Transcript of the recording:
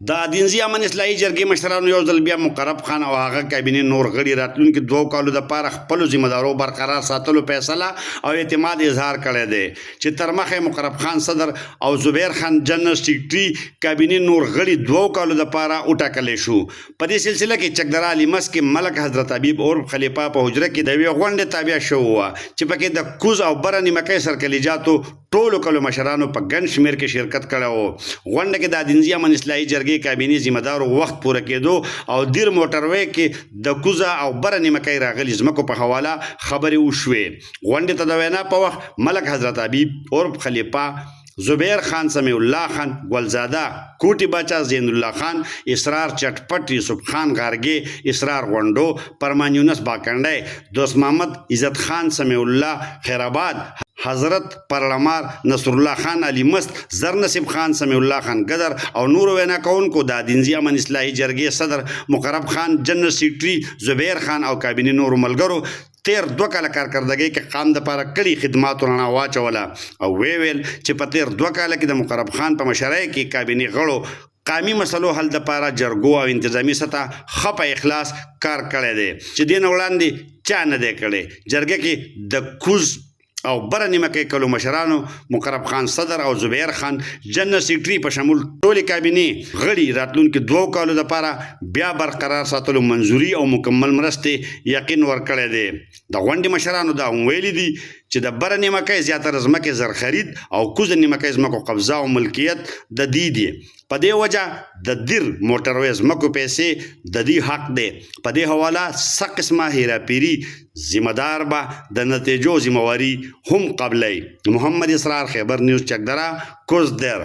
د دینزي امن اصلاحي جرګې مشرانو یو ځل بیا مقرب خان او هغه کابینې نور غړي راتلونکي 2 کالو دپاره خپلو ذمه دارو برقرار ساتلو فیصله او اعتماد اظهار کړی دی چې تر مخه مقرب خان صدر او زبیر خان جنرال سیکرټري کابینې نور غړي 2 کالو دپاره وټاکلی شو. په دې سلسله کې چکدره علي مس کې ملک حضرت حبیب عرف خلیفه په حجره کې د یوې غونډې تابع شوی وه چې پکې د کوز او بره نیمکۍ سرکلیجاتو ټولو کلو مشرانو په ګڼ شمېر کې شرکت کړی و. غونډه کې د دینزي امن اصلاحي جرګې کابینې ذمه دارو وخت پوره کېدو او دیر موټروی کې د کوزه او بره نیمکۍ راغلي ځمکو په حواله خبرې وشوې. غونډې ته د وینا په وخت ملک حضرت حبیب عرف خلیفه، زبیر خان سمیع الله خان گلزاده، کوټي باچا زین الله خان، اسرار چټپټ، یوسف خان غارګي، اسرار غونډو، پرمان یونس باکنډی، دوست محمد عزت خان سمیع الله خیرآباد، حضرت پرلمار نصر الله خان علي مست، زر نصیب خان سمیع الله خان قدر او نور وینا کوونکو د دینزي امن اصلاحي جرګې صدر مقرب خان جنرال سیکرټري زبیر خان او کابینې نورو ملګرو تیر 2 کاله کارکردګۍ کې قام دپاره کړي خدماتو رڼا واچوله او ویل چې په تیر 2 کاله کې د مقرب خان په مشرۍ کې کابینې غړو قامي مسلو حل دپاره جرګو او انتظامی سطح ښه په اخلاص کار کړی دی چې دې نه وړاندې چا نه دی کړی. جرګه کې د کوز او بره نیمکۍ کلو مشرانو مقرب خان صدر او زبیر خان جنرال سیکرټري په شمول ټولې کابینې غړي راتلونکي 2 کالو دپاره بیا برقرار ساتلو منظوري او مکمل مرستې یقین ورکړی دی. د غونډې مشرانو دا هم ویلي دي چې د بره نیمکۍ زیاتره ځمکې زر خرید او کوزه نیمکۍ ځمکو قبضه او ملکیت د دې دي. په دې وجه د دیر موټروي ځمکو پیسې د دې حق دی. په دې حواله څه قسمه هیراپیري ذمه دار به د نتیجو ذمواري هم قبلی. محمد اسرار، خیبر نیوز، چکدره، کوز در.